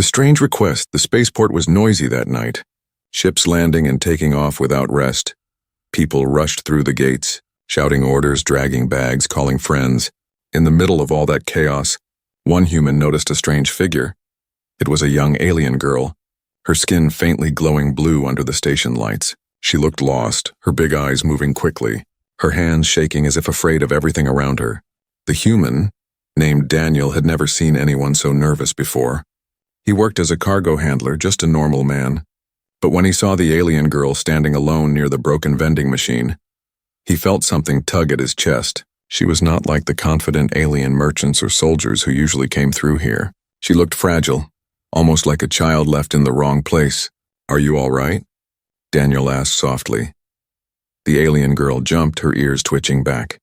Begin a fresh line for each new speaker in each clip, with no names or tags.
The strange request, the spaceport was noisy that night. Ships landing and taking off without rest. People rushed through the gates, shouting orders, dragging bags, calling friends. In the middle of all that chaos, one human noticed a strange figure. It was a young alien girl, her skin faintly glowing blue under the station lights. She looked lost, her big eyes moving quickly, her hands shaking as if afraid of everything around her. The human, named Daniel, had never seen anyone so nervous before. He worked as a cargo handler, just a normal man. But when he saw the alien girl standing alone near the broken vending machine, he felt something tug at his chest. She was not like the confident alien merchants or soldiers who usually came through here. She looked fragile, almost like a child left in the wrong place. "Are you all right?" Daniel asked softly. The alien girl jumped, her ears twitching back.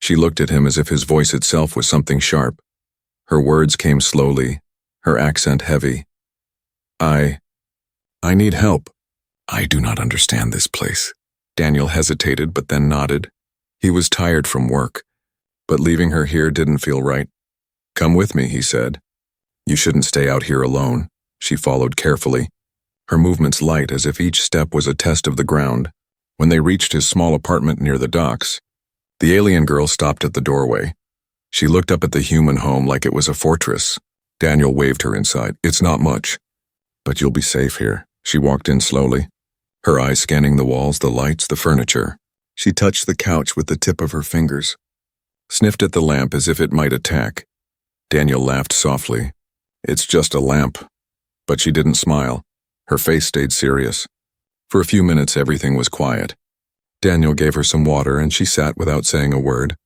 She looked at him as if his voice itself was something sharp. Her words came slowly, her accent heavy. I need help. I do not understand this place." Daniel hesitated but then nodded. He was tired from work, but leaving her here didn't feel right. "Come with me," he said. "You shouldn't stay out here alone." She followed carefully, her movements light as if each step was a test of the ground. When they reached his small apartment near the docks, the alien girl stopped at the doorway. She looked up at the human home like it was a fortress. Daniel waved her inside. "It's not much, but you'll be safe here." She walked in slowly, her eyes scanning the walls, the lights, the furniture. She touched the couch with the tip of her fingers, sniffed at the lamp as if it might attack. Daniel laughed softly. "It's just a lamp." But she didn't smile. Her face stayed serious. For a few minutes everything was quiet. Daniel gave her some water and she sat without saying a word.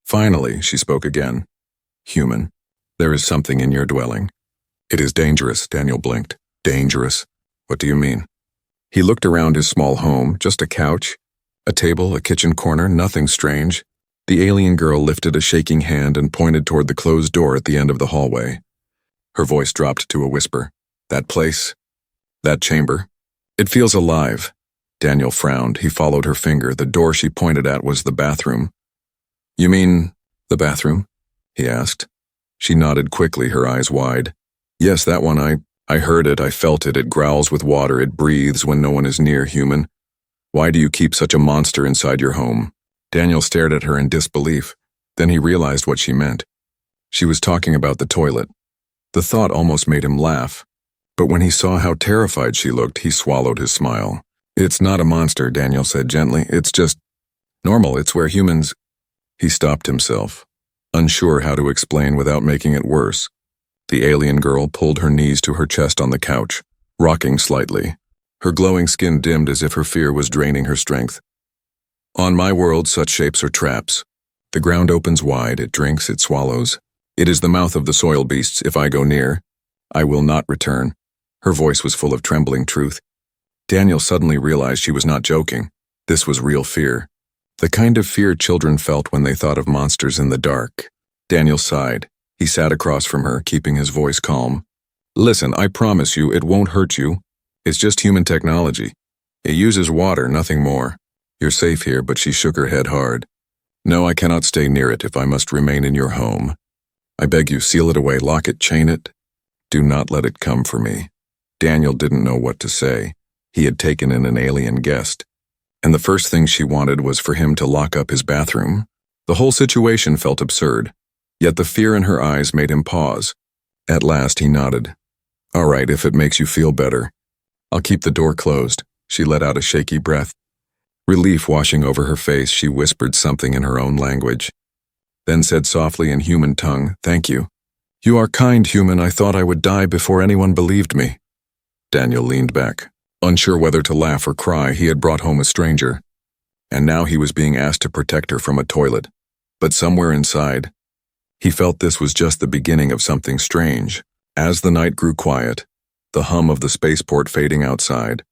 Finally, she spoke again. "Human, there is something in your dwelling." "It is dangerous," Daniel blinked. "Dangerous? What do you mean?" He looked around his small home, just a couch, a table, a kitchen corner, nothing strange. The alien girl lifted a shaking hand and pointed toward the closed door at the end of the hallway. Her voice dropped to a whisper. "That place, that chamber, it feels alive." Daniel frowned. He followed her finger. The door she pointed at was the bathroom. "You mean the bathroom?" he asked. She nodded quickly, her eyes wide. "Yes, that one. I heard it, I felt it. It growls with water, it breathes when no one is near, human. Why do you keep such a monster inside your home?" Daniel stared at her in disbelief. Then he realized what she meant. She was talking about the toilet. The thought almost made him laugh. But when he saw how terrified she looked, he swallowed his smile. "It's not a monster," Daniel said gently. "It's just normal. It's where humans—" He stopped himself, unsure how to explain without making it worse. The alien girl pulled her knees to her chest on the couch, rocking slightly. Her glowing skin dimmed as if her fear was draining her strength. "On my world, such shapes are traps. The ground opens wide, it drinks, it swallows. It is the mouth of the soil beasts. If I go near, I will not return." Her voice was full of trembling truth. Daniel suddenly realized she was not joking. This was real fear. The kind of fear children felt when they thought of monsters in the dark. Daniel sighed. He sat across from her, keeping his voice calm. "Listen, I promise you, it won't hurt you. It's just human technology. It uses water, nothing more. You're safe here," but she shook her head hard. "No, I cannot stay near it if I must remain in your home. I beg you, seal it away, lock it, chain it. Do not let it come for me." Daniel didn't know what to say. He had taken in an alien guest, and the first thing she wanted was for him to lock up his bathroom. The whole situation felt absurd, yet the fear in her eyes made him pause. At last he nodded. "All right, if it makes you feel better. I'll keep the door closed." She let out a shaky breath. Relief washing over her face, she whispered something in her own language, then said softly in human tongue, "Thank you. You are kind, human. I thought I would die before anyone believed me." Daniel leaned back, unsure whether to laugh or cry. He had brought home a stranger, and now he was being asked to protect her from a toilet. But somewhere inside, he felt this was just the beginning of something strange. As the night grew quiet, the hum of the spaceport fading outside,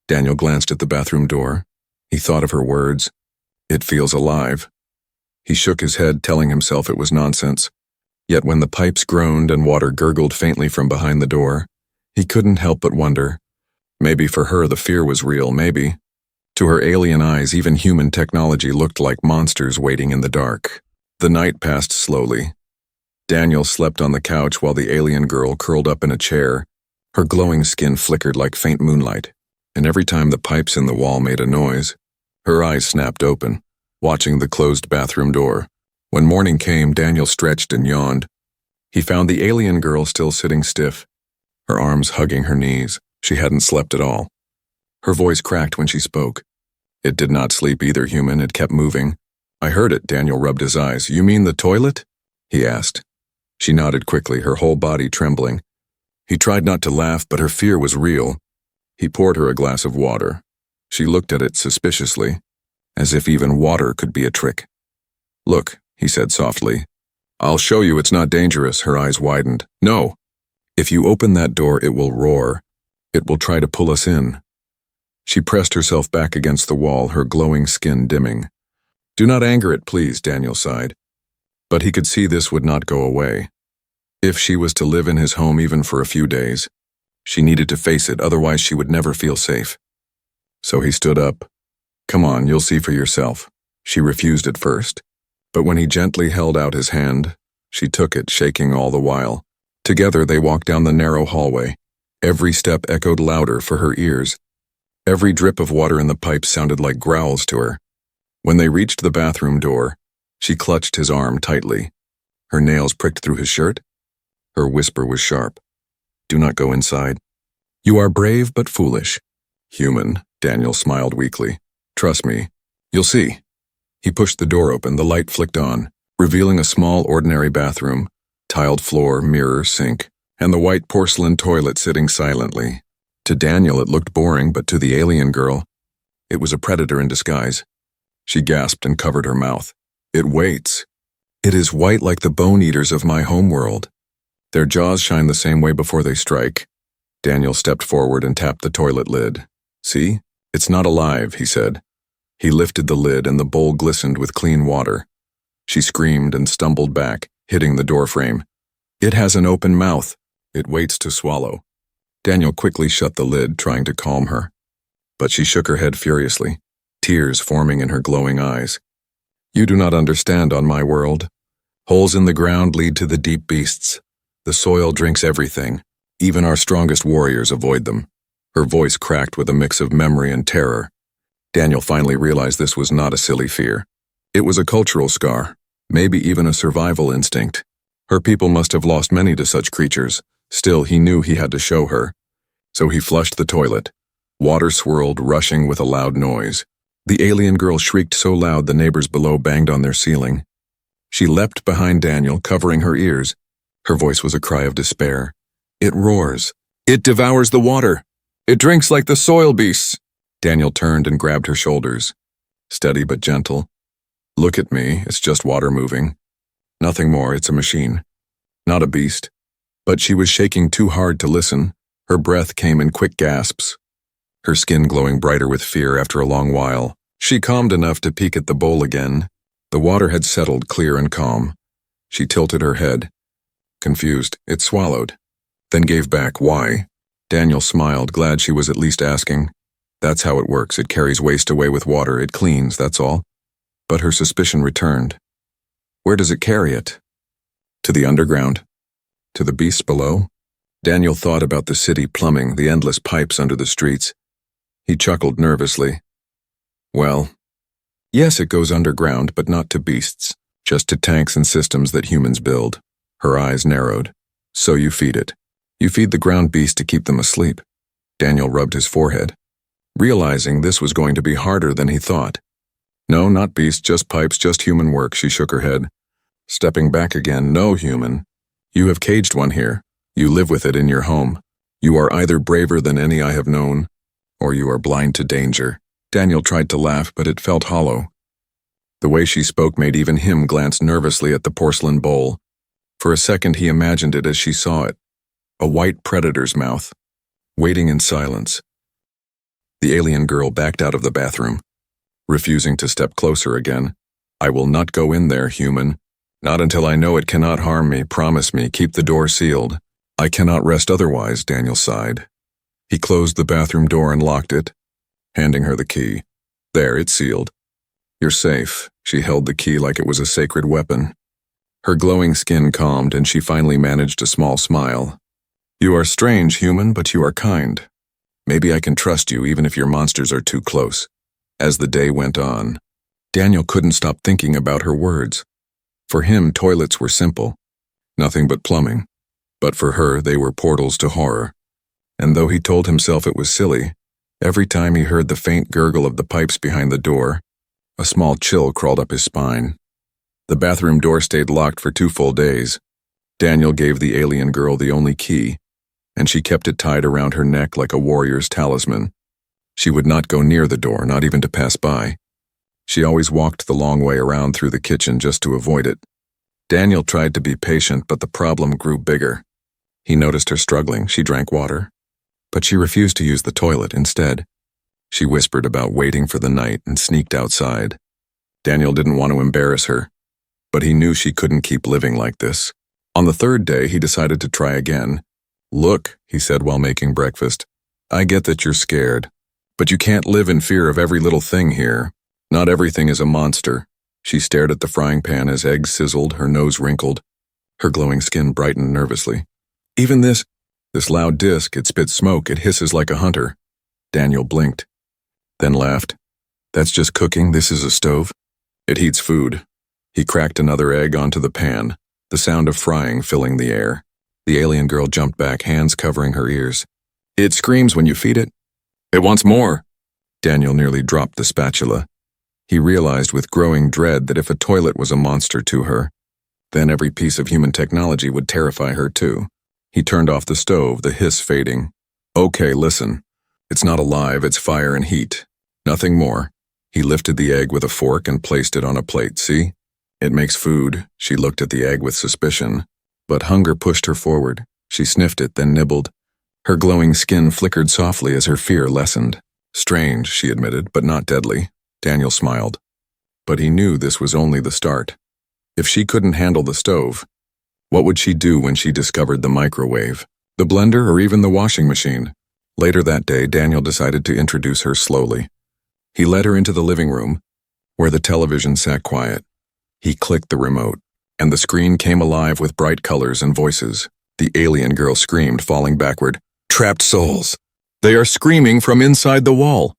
Daniel glanced at the bathroom door. He thought of her words, "It feels alive." He shook his head, telling himself it was nonsense. Yet when the pipes groaned and water gurgled faintly from behind the door, he couldn't help but wonder. Maybe for her the fear was real, maybe. To her alien eyes, even human technology looked like monsters waiting in the dark. The night passed slowly. Daniel slept on the couch while the alien girl curled up in a chair. Her glowing skin flickered like faint moonlight, and every time the pipes in the wall made a noise, her eyes snapped open, watching the closed bathroom door. When morning came, Daniel stretched and yawned. He found the alien girl still sitting stiff, her arms hugging her knees. She hadn't slept at all. Her voice cracked when she spoke. It did not sleep either, human. It kept moving. I heard it. Daniel rubbed his eyes. You mean the toilet? He asked. She nodded quickly, her whole body trembling. He tried not to laugh, but her fear was real. He poured her a glass of water. She looked at it suspiciously, as if even water could be a trick. Look, he said softly. I'll show you it's not dangerous. Her eyes widened. No. If you open that door, it will roar. It will try to pull us in. She pressed herself back against the wall, her glowing skin dimming. Do not anger it, please, Daniel sighed. But he could see this would not go away. If she was to live in his home even for a few days, she needed to face it, otherwise she would never feel safe. So he stood up. Come on, you'll see for yourself. She refused at first, but when he gently held out his hand, she took it, shaking all the while. Together they walked down the narrow hallway. Every step echoed louder for her ears. Every drip of water in the pipe sounded like growls to her. When they reached the bathroom door, she clutched his arm tightly. Her nails pricked through his shirt. Her whisper was sharp. Do not go inside. You are brave but foolish. Human, Daniel smiled weakly. Trust me. You'll see. He pushed the door open, the light flicked on, revealing a small, ordinary bathroom, tiled floor, mirror, sink, and the white porcelain toilet sitting silently. To Daniel it looked boring, but to the alien girl, it was a predator in disguise. She gasped and covered her mouth. It waits. It is white like the bone eaters of my homeworld. Their jaws shine the same way before they strike. Daniel stepped forward and tapped the toilet lid. See? It's not alive, he said. He lifted the lid and the bowl glistened with clean water. She screamed and stumbled back, hitting the doorframe. It has an open mouth. It waits to swallow. Daniel quickly shut the lid, trying to calm her. But she shook her head furiously, tears forming in her glowing eyes. You do not understand on my world. Holes in the ground lead to the deep beasts. The soil drinks everything. Even our strongest warriors avoid them. Her voice cracked with a mix of memory and terror. Daniel finally realized this was not a silly fear. It was a cultural scar, maybe even a survival instinct. Her people must have lost many to such creatures. Still, he knew he had to show her. So he flushed the toilet. Water swirled, rushing with a loud noise. The alien girl shrieked so loud the neighbors below banged on their ceiling. She leapt behind Daniel, covering her ears. Her voice was a cry of despair. It roars. It devours the water. It drinks like the soil beasts. Daniel turned and grabbed her shoulders. Steady but gentle. Look at me, it's just water moving. Nothing more, it's a machine. Not a beast. But she was shaking too hard to listen. Her breath came in quick gasps. Her skin glowing brighter with fear after a long while. She calmed enough to peek at the bowl again. The water had settled clear and calm. She tilted her head. Confused, it swallowed. Then gave back. Why? Daniel smiled, glad she was at least asking. That's how it works. It carries waste away with water. It cleans, that's all. But her suspicion returned. Where does it carry it? To the underground? To the beasts below? Daniel thought about the city plumbing, the endless pipes under the streets. He chuckled nervously. Well, yes, it goes underground, but not to beasts, just to tanks and systems that humans build. Her eyes narrowed. So you feed it. You feed the ground beast to keep them asleep. Daniel rubbed his forehead, realizing this was going to be harder than he thought. No, not beasts, just pipes, just human work. She shook her head. Stepping back again. No, human. You have caged one here. You live with it in your home. You are either braver than any I have known, or you are blind to danger. Daniel tried to laugh, but it felt hollow. The way she spoke made even him glance nervously at the porcelain bowl. For a second he imagined it as she saw it. A white predator's mouth, waiting in silence. The alien girl backed out of the bathroom, refusing to step closer again. I will not go in there, human. Not until I know it cannot harm me. Promise me, keep the door sealed. I cannot rest otherwise, Daniel sighed. He closed the bathroom door and locked it, handing her the key. There, it's sealed. You're safe. She held the key like it was a sacred weapon. Her glowing skin calmed, and she finally managed a small smile. "You are strange, human, but you are kind. Maybe I can trust you even if your monsters are too close." As the day went on, Daniel couldn't stop thinking about her words. For him, toilets were simple, nothing but plumbing. But for her, they were portals to horror. And though he told himself it was silly, every time he heard the faint gurgle of the pipes behind the door, a small chill crawled up his spine. The bathroom door stayed locked for 2 full days. Daniel gave the alien girl the only key, and she kept it tied around her neck like a warrior's talisman. She would not go near the door, not even to pass by. She always walked the long way around through the kitchen just to avoid it. Daniel tried to be patient, but the problem grew bigger. He noticed her struggling. She drank water, but she refused to use the toilet instead. She whispered about waiting for the night and sneaked outside. Daniel didn't want to embarrass her, but he knew she couldn't keep living like this. On the 3rd day, he decided to try again. "Look," he said while making breakfast, "I get that you're scared, but you can't live in fear of every little thing here. Not everything is a monster." She stared at the frying pan as eggs sizzled, her nose wrinkled. Her glowing skin brightened nervously. "Even this loud disc, it spits smoke, it hisses like a hunter." Daniel blinked, then laughed. "That's just cooking, this is a stove. It heats food." He cracked another egg onto the pan, the sound of frying filling the air. The alien girl jumped back, hands covering her ears. "It screams when you feed it. It wants more." Daniel nearly dropped the spatula. He realized with growing dread that if a toilet was a monster to her, then every piece of human technology would terrify her too. He turned off the stove, the hiss fading. "Okay, listen. It's not alive, it's fire and heat. Nothing more." He lifted the egg with a fork and placed it on a plate. "See? It makes food." She looked at the egg with suspicion, but hunger pushed her forward. She sniffed it, then nibbled. Her glowing skin flickered softly as her fear lessened. "Strange," she admitted, "but not deadly." Daniel smiled. But he knew this was only the start. If she couldn't handle the stove, what would she do when she discovered the microwave, the blender, or even the washing machine? Later that day, Daniel decided to introduce her slowly. He led her into the living room, where the television sat quiet. He clicked the remote, and the screen came alive with bright colors and voices. The alien girl screamed, falling backward. "Trapped souls! They are screaming from inside the wall!"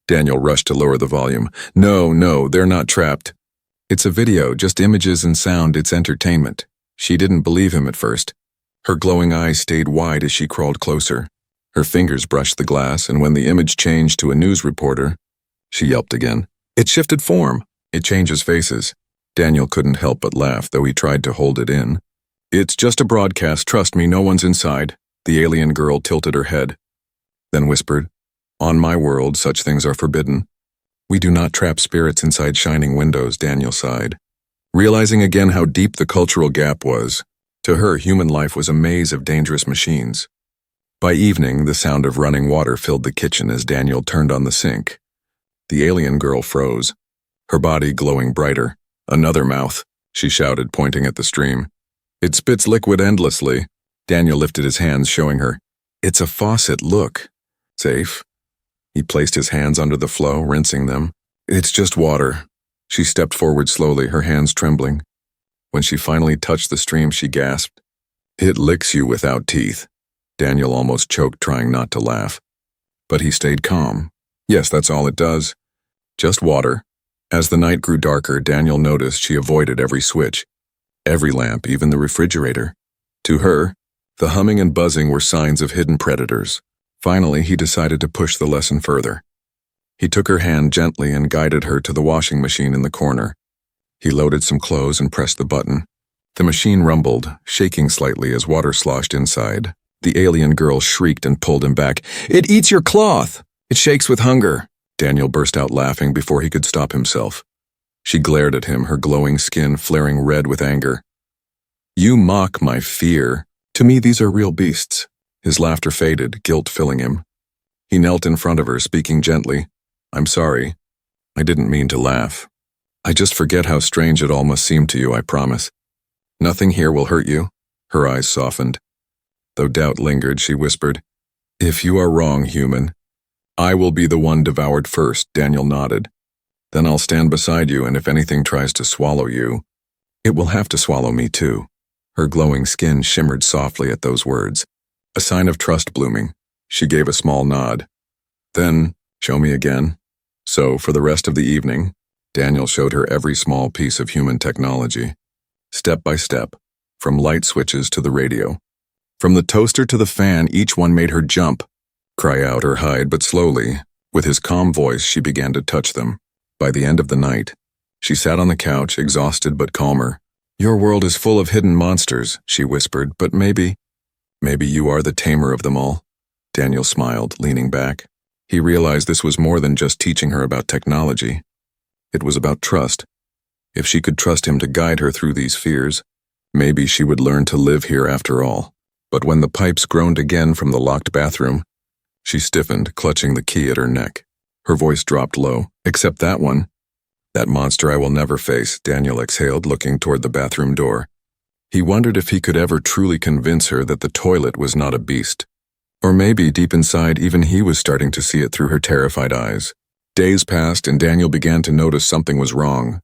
Daniel rushed to lower the volume. No, they're not trapped. It's a video, just images and sound, it's entertainment." She didn't believe him at first. Her glowing eyes stayed wide as she crawled closer. Her fingers brushed the glass, and when the image changed to a news reporter, she yelped again. "It shifted form. It changes faces." Daniel couldn't help but laugh, though he tried to hold it in. "It's just a broadcast, trust me, no one's inside." The alien girl tilted her head, then whispered, "On my world, such things are forbidden. We do not trap spirits inside shining windows." Daniel sighed, realizing again how deep the cultural gap was. To her, human life was a maze of dangerous machines. By evening, the sound of running water filled the kitchen as Daniel turned on the sink. The alien girl froze, her body glowing brighter. "Another mouth," she shouted, pointing at the stream. "It spits liquid endlessly." Daniel lifted his hands, showing her. "It's a faucet, look." "Safe?" He placed his hands under the flow, rinsing them. "It's just water." She stepped forward slowly, her hands trembling. When she finally touched the stream, she gasped. "It licks you without teeth." Daniel almost choked, trying not to laugh. But he stayed calm. "Yes, that's all it does. Just water." As the night grew darker, Daniel noticed she avoided every switch, every lamp, even the refrigerator. To her, the humming and buzzing were signs of hidden predators. Finally, he decided to push the lesson further. He took her hand gently and guided her to the washing machine in the corner. He loaded some clothes and pressed the button. The machine rumbled, shaking slightly as water sloshed inside. The alien girl shrieked and pulled him back. "It eats your cloth! It shakes with hunger!" Daniel burst out laughing before he could stop himself. She glared at him, her glowing skin flaring red with anger. "You mock my fear. To me, these are real beasts." His laughter faded, guilt filling him. He knelt in front of her, speaking gently. "I'm sorry. I didn't mean to laugh. I just forget how strange it all must seem to you, I promise. Nothing here will hurt you." Her eyes softened. Though doubt lingered, she whispered, "If you are wrong, human, I will be the one devoured first." Daniel nodded. "Then I'll stand beside you, and if anything tries to swallow you, It will have to swallow me too. Her glowing skin shimmered softly at those words. A sign of trust blooming. She gave a small nod. Then, show me again. So, for the rest of the evening, Daniel showed her every small piece of human technology. Step by step, from light switches to the radio. From the toaster to the fan, each one made her jump, cry out or hide, but slowly, with his calm voice, she began to touch them. By the end of the night, she sat on the couch, exhausted but calmer. Your world is full of hidden monsters, she whispered, but maybe you are the tamer of them all. Daniel smiled, leaning back. He realized this was more than just teaching her about technology. It was about trust. If she could trust him to guide her through these fears, maybe she would learn to live here after all. But when the pipes groaned again from the locked bathroom, she stiffened, clutching the key at her neck. Her voice dropped low. Except that one. That monster I will never face, Daniel exhaled, looking toward the bathroom door. He wondered if he could ever truly convince her that the toilet was not a beast. Or maybe, deep inside, even he was starting to see it through her terrified eyes. Days passed, and Daniel began to notice something was wrong.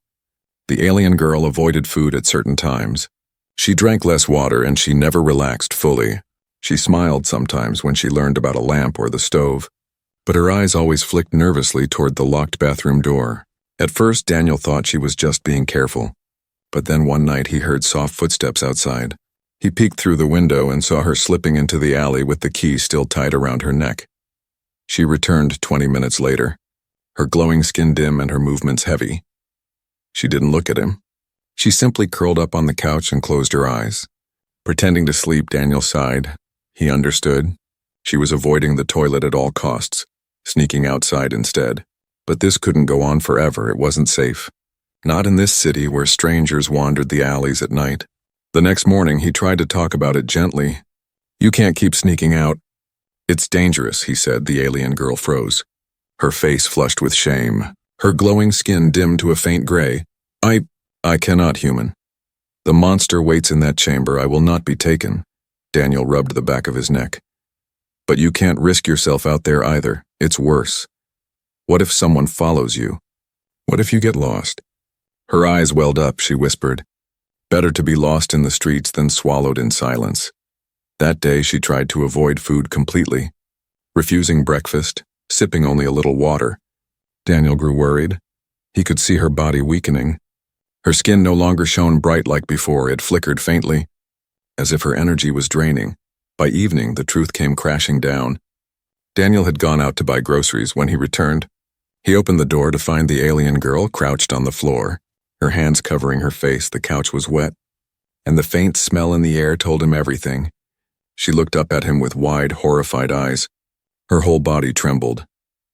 The alien girl avoided food at certain times. She drank less water, and she never relaxed fully. She smiled sometimes when she learned about a lamp or the stove, but her eyes always flicked nervously toward the locked bathroom door. At first, Daniel thought she was just being careful, but then one night he heard soft footsteps outside. He peeked through the window and saw her slipping into the alley with the key still tied around her neck. She returned 20 minutes later, her glowing skin dim and her movements heavy. She didn't look at him. She simply curled up on the couch and closed her eyes. Pretending to sleep, Daniel sighed. He understood. She was avoiding the toilet at all costs, sneaking outside instead. But this couldn't go on forever. It wasn't safe. Not in this city where strangers wandered the alleys at night. The next morning, he tried to talk about it gently. You can't keep sneaking out. It's dangerous, he said. The alien girl froze. Her face flushed with shame. Her glowing skin dimmed to a faint gray. I cannot, human. The monster waits in that chamber. I will not be taken. Daniel rubbed the back of his neck. But you can't risk yourself out there either. It's worse. What if someone follows you? What if you get lost? Her eyes welled up, she whispered. Better to be lost in the streets than swallowed in silence. That day she tried to avoid food completely, refusing breakfast, sipping only a little water. Daniel grew worried. He could see her body weakening. Her skin no longer shone bright like before. It flickered faintly, as if her energy was draining. By evening, the truth came crashing down. Daniel had gone out to buy groceries. When he returned, he opened the door to find the alien girl crouched on the floor, her hands covering her face. The couch was wet, and the faint smell in the air told him everything. She looked up at him with wide, horrified eyes. Her whole body trembled.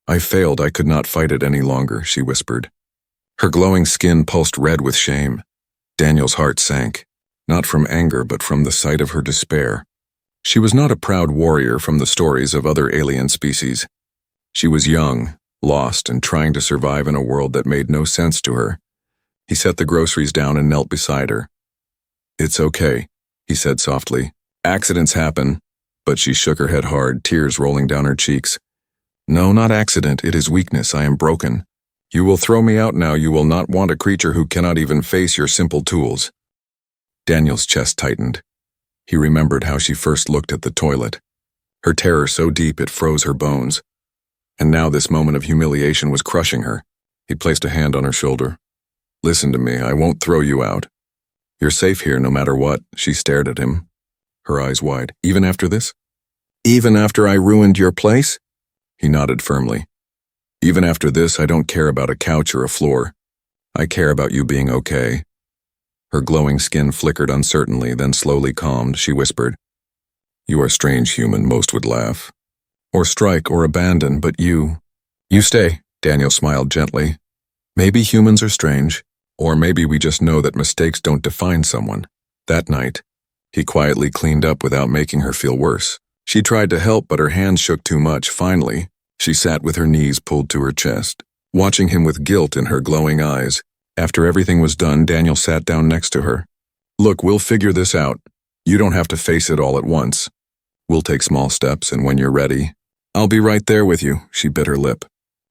I failed. I could not fight it any longer, she whispered. Her glowing skin pulsed red with shame. Daniel's heart sank, not from anger but from the sight of her despair. She was not a proud warrior from the stories of other alien species. She was young, lost, and trying to survive in a world that made no sense to her. He set the groceries down and knelt beside her. It's okay, he said softly. Accidents happen. But she shook her head hard, tears rolling down her cheeks. No, not accident. It is weakness. I am broken. You will throw me out now. You will not want a creature who cannot even face your simple tools. Daniel's chest tightened. He remembered how she first looked at the toilet. Her terror so deep it froze her bones. And now this moment of humiliation was crushing her. He placed a hand on her shoulder. Listen to me. I won't throw you out. You're safe here no matter what. She stared at him, her eyes wide. Even after this? Even after I ruined your place? He nodded firmly. Even after this, I don't care about a couch or a floor. I care about you being okay. Her glowing skin flickered uncertainly, then slowly calmed. She whispered, You are strange, human. Most would laugh. Or strike or abandon, but you stay. Daniel smiled gently. Maybe humans are strange, or maybe we just know that mistakes don't define someone. That night, he quietly cleaned up without making her feel worse. She tried to help, but her hands shook too much. Finally, she sat with her knees pulled to her chest, watching him with guilt in her glowing eyes. After everything was done, Daniel sat down next to her. Look, we'll figure this out. You don't have to face it all at once. We'll take small steps, and when you're ready, I'll be right there with you. She bit her lip,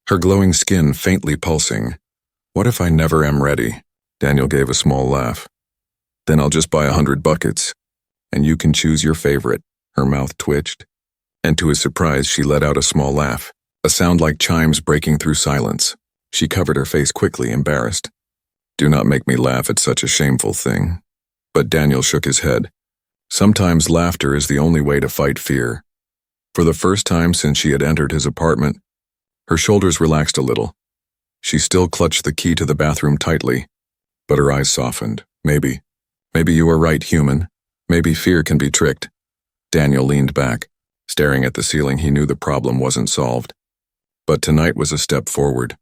her glowing skin faintly pulsing. What if I never am ready? Daniel gave a small laugh. Then I'll just buy 100 buckets. And you can choose your favorite. Her mouth twitched. And to his surprise, she let out a small laugh, a sound like chimes breaking through silence. She covered her face quickly, embarrassed. Do not make me laugh at such a shameful thing. But Daniel shook his head. Sometimes laughter is the only way to fight fear. For the first time since she had entered his apartment, her shoulders relaxed a little. She still clutched the key to the bathroom tightly, but her eyes softened. Maybe you are right, human. Maybe fear can be tricked. Daniel leaned back. Staring at the ceiling, he knew the problem wasn't solved. But tonight was a step forward.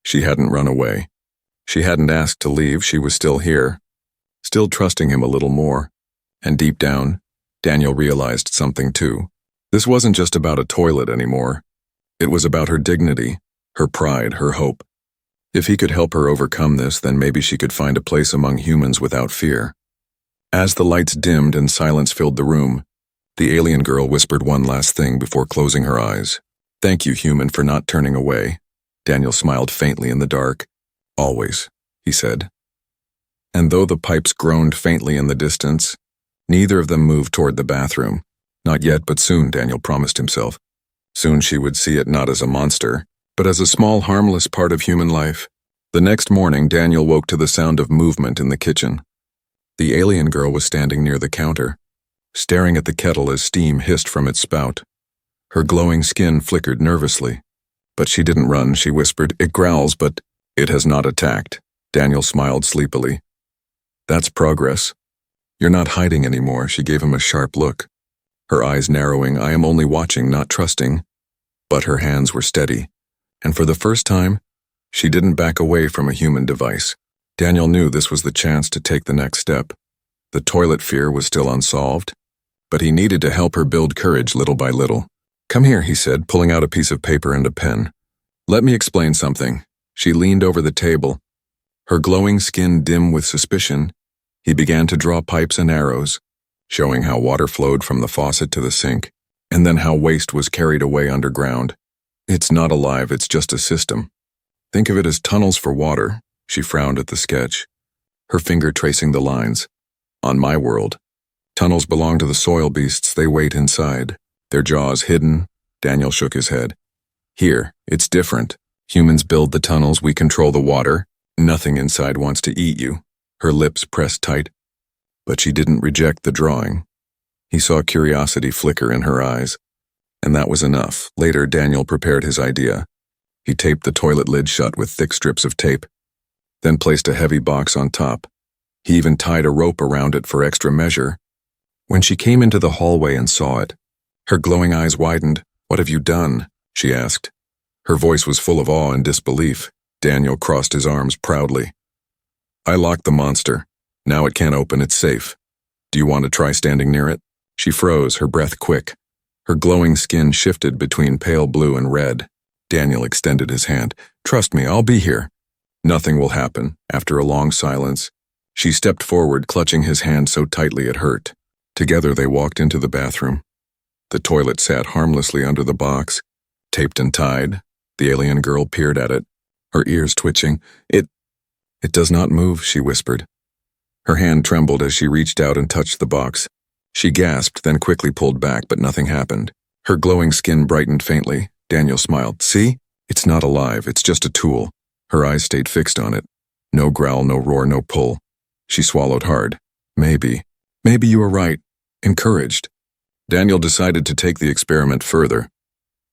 She hadn't run away. She hadn't asked to leave. She was still here, still trusting him a little more. And deep down, Daniel realized something too. This wasn't just about a toilet anymore. It was about her dignity, her pride, her hope. If he could help her overcome this, then maybe she could find a place among humans without fear. As the lights dimmed and silence filled the room, the alien girl whispered one last thing before closing her eyes. Thank you, human, for not turning away. Daniel smiled faintly in the dark. Always, he said. And though the pipes groaned faintly in the distance, neither of them moved toward the bathroom. Not yet, but soon, Daniel promised himself. Soon she would see it not as a monster, but as a small, harmless part of human life. The next morning, Daniel woke to the sound of movement in the kitchen. The alien girl was standing near the counter, staring at the kettle as steam hissed from its spout. Her glowing skin flickered nervously. But she didn't run, she whispered. It growls, but it has not attacked. Daniel smiled sleepily. That's progress. You're not hiding anymore, she gave him a sharp look. Her eyes narrowing. I am only watching, not trusting. But her hands were steady. And for the first time, she didn't back away from a human device. Daniel knew this was the chance to take the next step. The toilet fear was still unsolved, but he needed to help her build courage little by little. Come here, he said, pulling out a piece of paper and a pen. Let me explain something. She leaned over the table. Her glowing skin dim with suspicion, he began to draw pipes and arrows, showing how water flowed from the faucet to the sink, and then how waste was carried away underground. It's not alive, it's just a system. Think of it as tunnels for water. She frowned at the sketch, her finger tracing the lines. On my world, tunnels belong to the soil beasts. They wait inside, their jaws hidden. Daniel shook his head. Here, it's different. Humans build the tunnels, we control the water. Nothing inside wants to eat you. Her lips pressed tight. But she didn't reject the drawing. He saw curiosity flicker in her eyes. And that was enough. Later, Daniel prepared his idea. He taped the toilet lid shut with thick strips of tape, then placed a heavy box on top. He even tied a rope around it for extra measure. When she came into the hallway and saw it, her glowing eyes widened. What have you done? She asked. Her voice was full of awe and disbelief. Daniel crossed his arms proudly. I locked the monster. Now it can't open, it's safe. Do you want to try standing near it? She froze, her breath quick. Her glowing skin shifted between pale blue and red. Daniel extended his hand. Trust me, I'll be here. Nothing will happen. After a long silence, she stepped forward, clutching his hand so tightly it hurt. Together they walked into the bathroom. The toilet sat harmlessly under the box, taped and tied. The alien girl peered at it, her ears twitching. It does not move, she whispered. Her hand trembled as she reached out and touched the box. She gasped, then quickly pulled back, but nothing happened. Her glowing skin brightened faintly. Daniel smiled. See? It's not alive, it's just a tool. Her eyes stayed fixed on it. No growl, no roar, no pull. She swallowed hard. Maybe you were right. Encouraged. Daniel decided to take the experiment further.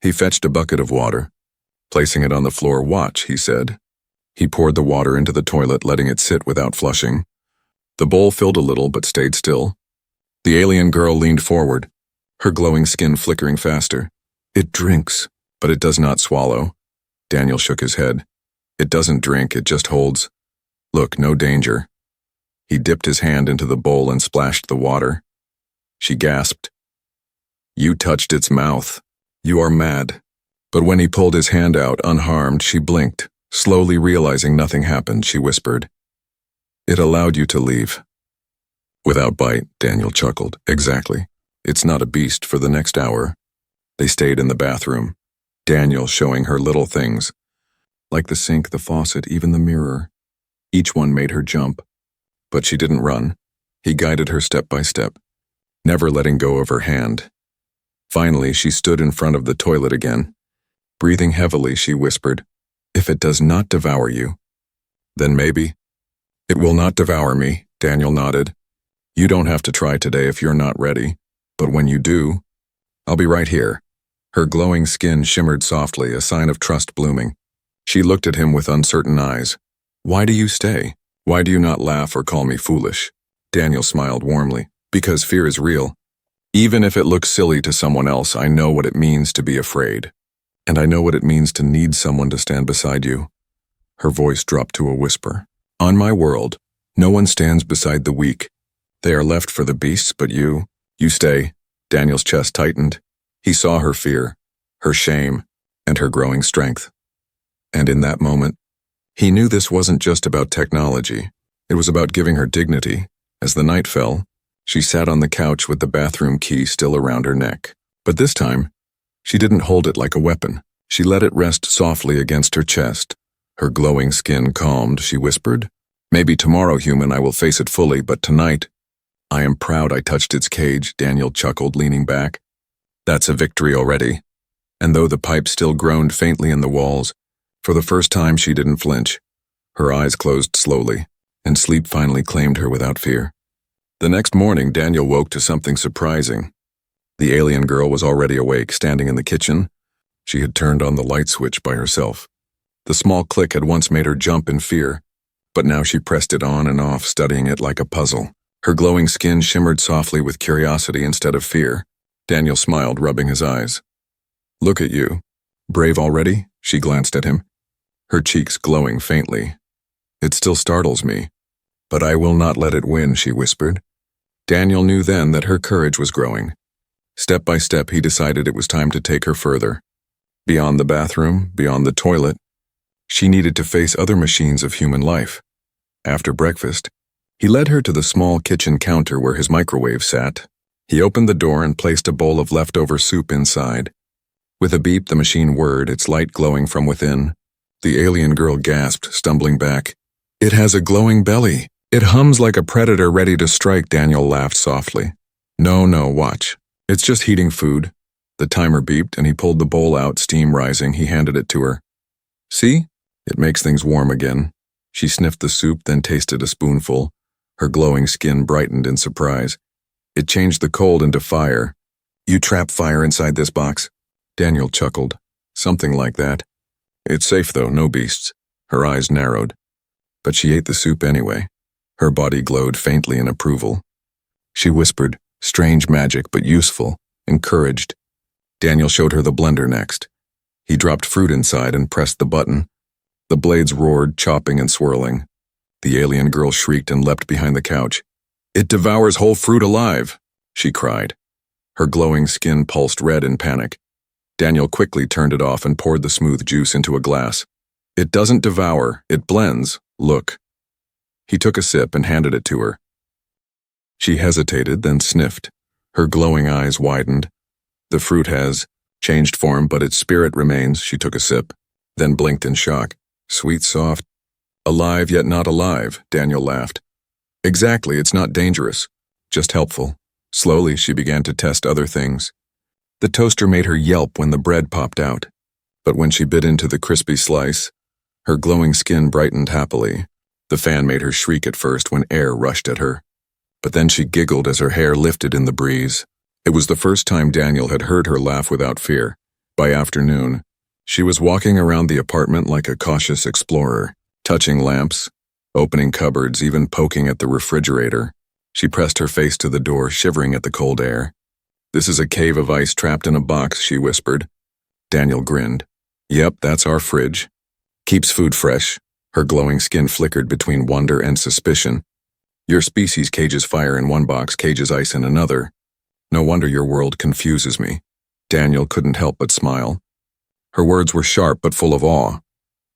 He fetched a bucket of water. Placing it on the floor, watch, he said. He poured the water into the toilet, letting it sit without flushing. The bowl filled a little, but stayed still. The alien girl leaned forward, her glowing skin flickering faster. It drinks, but it does not swallow. Daniel shook his head. It doesn't drink, it just holds. Look, no danger. He dipped his hand into the bowl and splashed the water. She gasped. You touched its mouth. You are mad. But when he pulled his hand out, unharmed, she blinked. Slowly realizing nothing happened, she whispered. It allowed you to leave. Without bite, Daniel chuckled. Exactly. It's not a beast. For the next hour, they stayed in the bathroom. Daniel showing her little things, like the sink, the faucet, even the mirror. Each one made her jump. But she didn't run. He guided her step by step, never letting go of her hand. Finally, she stood in front of the toilet again. Breathing heavily, she whispered, "If it does not devour you, then maybe." "It will not devour me," Daniel nodded. "You don't have to try today if you're not ready, but when you do, I'll be right here." Her glowing skin shimmered softly, a sign of trust blooming. She looked at him with uncertain eyes. "Why do you stay? Why do you not laugh or call me foolish?" Daniel smiled warmly. "Because fear is real. Even if it looks silly to someone else, I know what it means to be afraid. And I know what it means to need someone to stand beside you." Her voice dropped to a whisper. "On my world, no one stands beside the weak. They are left for the beasts, but you stay." Daniel's chest tightened. He saw her fear, her shame, and her growing strength. And in that moment, he knew this wasn't just about technology. It was about giving her dignity. As the night fell, she sat on the couch with the bathroom key still around her neck. But this time, she didn't hold it like a weapon. She let it rest softly against her chest. Her glowing skin calmed, she whispered, "Maybe tomorrow, human, I will face it fully, but tonight, I am proud I touched its cage," Daniel chuckled, leaning back. "That's a victory already." And though the pipe still groaned faintly in the walls, for the first time she didn't flinch. Her eyes closed slowly, and sleep finally claimed her without fear. The next morning, Daniel woke to something surprising. The alien girl was already awake, standing in the kitchen. She had turned on the light switch by herself. The small click had once made her jump in fear, but now she pressed it on and off, studying it like a puzzle. Her glowing skin shimmered softly with curiosity instead of fear. Daniel smiled, rubbing his eyes. "Look at you. Brave already?" She glanced at him, her cheeks glowing faintly. "It still startles me, but I will not let it win," she whispered. Daniel knew then that her courage was growing. Step by step, he decided it was time to take her further. Beyond the bathroom, beyond the toilet, she needed to face other machines of human life. After breakfast, he led her to the small kitchen counter where his microwave sat. He opened the door and placed a bowl of leftover soup inside. With a beep, the machine whirred, its light glowing from within. The alien girl gasped, stumbling back. "It has a glowing belly. It hums like a predator ready to strike," Daniel laughed softly. No, watch. It's just heating food." The timer beeped, and he pulled the bowl out, steam rising. He handed it to her. "See? It makes things warm again." She sniffed the soup, then tasted a spoonful. Her glowing skin brightened in surprise. "It changed the cold into fire." "You trap fire inside this box?" Daniel chuckled. "Something like that. It's safe though, no beasts." Her eyes narrowed. But she ate the soup anyway. Her body glowed faintly in approval. She whispered, "Strange magic, but useful," encouraged. Daniel showed her the blender next. He dropped fruit inside and pressed the button. The blades roared, chopping and swirling. The alien girl shrieked and leapt behind the couch. "It devours whole fruit alive," she cried. Her glowing skin pulsed red in panic. Daniel quickly turned it off and poured the smooth juice into a glass. "It doesn't devour, it blends. Look." He took a sip and handed it to her. She hesitated, then sniffed. Her glowing eyes widened. "The fruit has changed form, but its spirit remains." She took a sip, then blinked in shock. "Sweet, soft. Alive yet not alive," Daniel laughed. "Exactly, it's not dangerous, just helpful." Slowly, she began to test other things. The toaster made her yelp when the bread popped out, but when she bit into the crispy slice, her glowing skin brightened happily. The fan made her shriek at first when air rushed at her, but then she giggled as her hair lifted in the breeze. It was the first time Daniel had heard her laugh without fear. By afternoon, she was walking around the apartment like a cautious explorer, touching lamps, opening cupboards, even poking at the refrigerator. She pressed her face to the door, shivering at the cold air. "This is a cave of ice trapped in a box," she whispered. Daniel grinned. "Yep, that's our fridge. Keeps food fresh." Her glowing skin flickered between wonder and suspicion. "Your species cages fire in one box, cages ice in another. No wonder your world confuses me." Daniel couldn't help but smile. Her words were sharp but full of awe.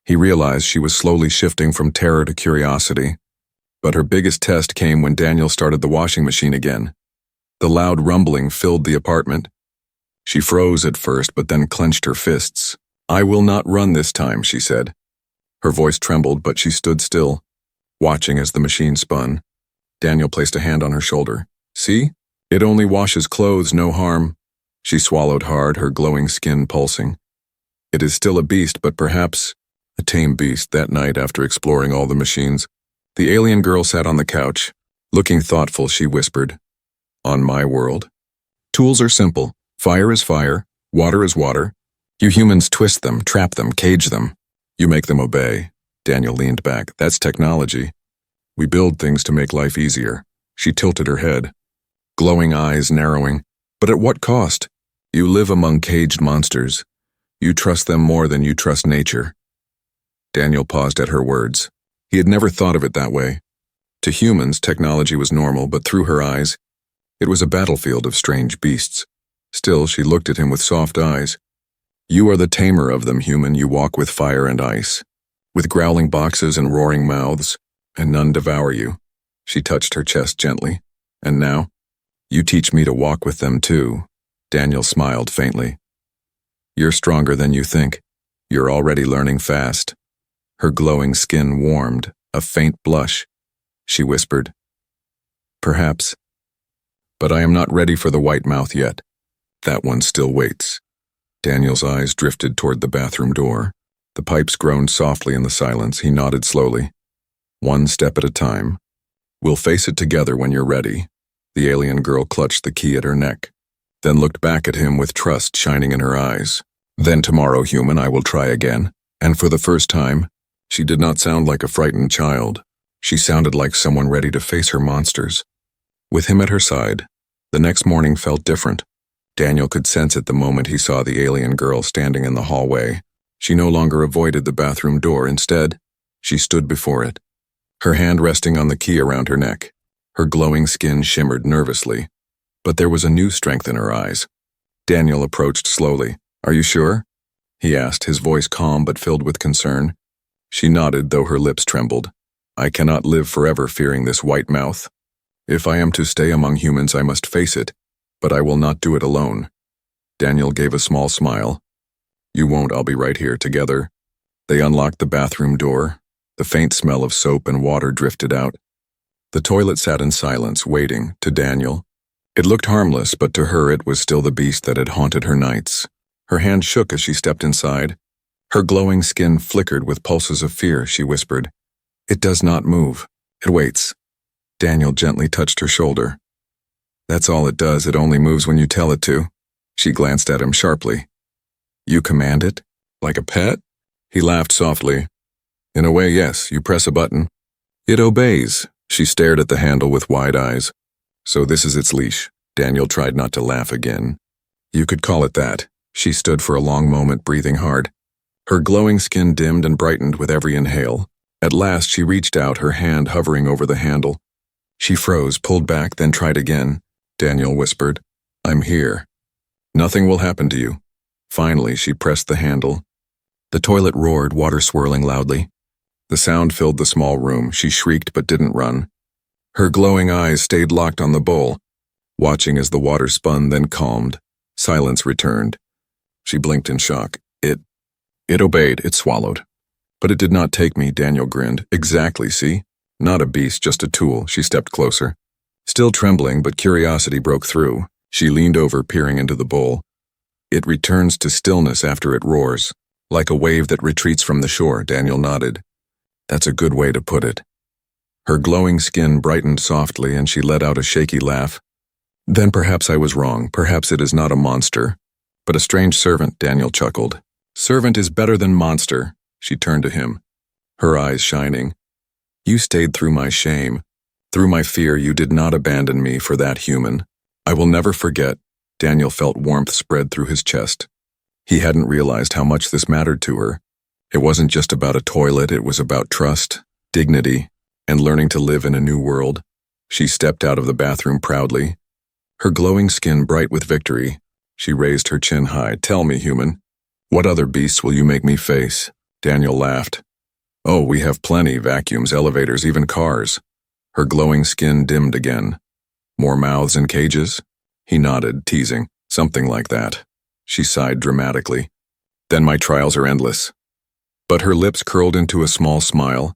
He realized she was slowly shifting from terror to curiosity. But her biggest test came when Daniel started the washing machine again. The loud rumbling filled the apartment. She froze at first, but then clenched her fists. "I will not run this time," she said. Her voice trembled, but she stood still, watching as the machine spun. Daniel placed a hand on her shoulder. See? It only washes clothes, no harm. She swallowed hard, her glowing skin pulsing. It is still a beast, but perhaps a tame beast. That night, after exploring all the machines, the alien girl sat on the couch. Looking thoughtful, she whispered, "On my world, tools are simple. Fire is fire, water is water. You humans twist them, trap them, cage them. You make them obey." Daniel leaned back. "That's technology. We build things to make life easier." She tilted her head, glowing eyes narrowing. "But at what cost? You live among caged monsters. You trust them more than you trust nature." Daniel paused at her words. He had never thought of it that way. To humans, technology was normal, but through her eyes, it was a battlefield of strange beasts. Still, she looked at him with soft eyes. "You are the tamer of them, human. You walk with fire and ice, with growling boxes and roaring mouths, and none devour you." She touched her chest gently. "And now, you teach me to walk with them too." Daniel smiled faintly. "You're stronger than you think. You're already learning fast." Her glowing skin warmed, a faint blush. She whispered, "Perhaps. But I am not ready for the white mouth yet. That one still waits." Daniel's eyes drifted toward the bathroom door. The pipes groaned softly in the silence. He nodded slowly. "One step at a time. We'll face it together when you're ready." The alien girl clutched the key at her neck, then looked back at him with trust shining in her eyes. "Then tomorrow, human, I will try again." And for the first time, she did not sound like a frightened child. She sounded like someone ready to face her monsters. With him at her side, the next morning felt different. Daniel could sense it the moment he saw the alien girl standing in the hallway. She no longer avoided the bathroom door. Instead, she stood before it, her hand resting on the key around her neck. Her glowing skin shimmered nervously, but there was a new strength in her eyes. Daniel approached slowly. "Are you sure?" he asked, his voice calm but filled with concern. She nodded, though her lips trembled. "I cannot live forever fearing this white mouth. If I am to stay among humans, I must face it, but I will not do it alone." Daniel gave a small smile. "You won't, I'll be right here, together." They unlocked the bathroom door. The faint smell of soap and water drifted out. The toilet sat in silence, waiting. To Daniel, it looked harmless, but to her it was still the beast that had haunted her nights. Her hand shook as she stepped inside. Her glowing skin flickered with pulses of fear. She whispered, "It does not move. It waits." Daniel gently touched her shoulder. "That's all it does. It only moves when you tell it to." She glanced at him sharply. "You command it? Like a pet?" He laughed softly. "In a way, yes. You press a button. It obeys." She stared at the handle with wide eyes. "So this is its leash." Daniel tried not to laugh again. "You could call it that." She stood for a long moment, breathing hard. Her glowing skin dimmed and brightened with every inhale. At last she reached out, her hand hovering over the handle. She froze, pulled back, then tried again. Daniel whispered, "I'm here. Nothing will happen to you." Finally, she pressed the handle. The toilet roared, water swirling loudly. The sound filled the small room. She shrieked but didn't run. Her glowing eyes stayed locked on the bowl, watching as the water spun, then calmed. Silence returned. She blinked in shock. It obeyed, it swallowed. "But it did not take me," Daniel grinned. "Exactly, see? Not a beast, just a tool." She stepped closer. Still trembling, but curiosity broke through. She leaned over, peering into the bowl. "It returns to stillness after it roars, like a wave that retreats from the shore." Daniel nodded. "That's a good way to put it." Her glowing skin brightened softly, and she let out a shaky laugh. "Then perhaps I was wrong. Perhaps it is not a monster, but a strange servant," Daniel chuckled. "Servant is better than monster." She turned to him, her eyes shining. "You stayed through my shame. Through my fear, you did not abandon me for that human. I will never forget." Daniel felt warmth spread through his chest. He hadn't realized how much this mattered to her. It wasn't just about a toilet, it was about trust, dignity, and learning to live in a new world. She stepped out of the bathroom proudly, her glowing skin bright with victory. She raised her chin high. "Tell me, human, what other beasts will you make me face?" Daniel laughed. "Oh, we have plenty, vacuums, elevators, even cars." Her glowing skin dimmed again. "More mouths and cages?" He nodded, teasing. "Something like that." She sighed dramatically. "Then my trials are endless." But her lips curled into a small smile,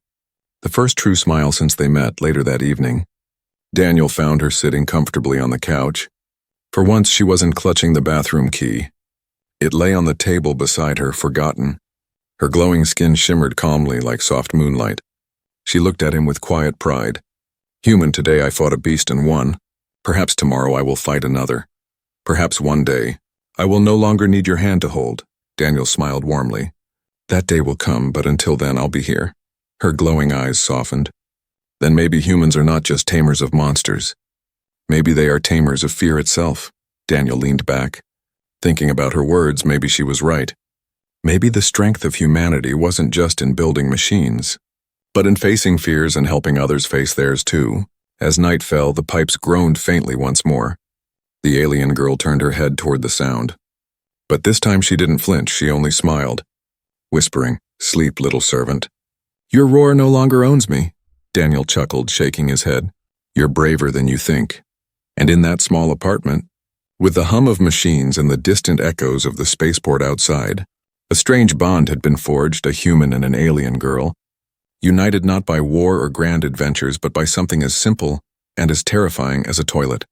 the first true smile since they met later that evening. Daniel found her sitting comfortably on the couch. For once, she wasn't clutching the bathroom key. It lay on the table beside her, forgotten. Her glowing skin shimmered calmly like soft moonlight. She looked at him with quiet pride. Human, today I fought a beast and won. Perhaps tomorrow I will fight another. Perhaps one day I will no longer need your hand to hold. Daniel smiled warmly. That day will come, but until then I'll be here. Her glowing eyes softened. Then maybe humans are not just tamers of monsters. Maybe they are tamers of fear itself. Daniel leaned back. Thinking about her words, maybe she was right. Maybe the strength of humanity wasn't just in building machines, but in facing fears and helping others face theirs too. As night fell, the pipes groaned faintly once more. The alien girl turned her head toward the sound. But this time she didn't flinch, she only smiled, whispering, "Sleep, little servant." "Your roar no longer owns me," Daniel chuckled, shaking his head. "You're braver than you think." And in that small apartment, with the hum of machines and the distant echoes of the spaceport outside, a strange bond had been forged, a human and an alien girl, united not by war or grand adventures but by something as simple and as terrifying as a toilet.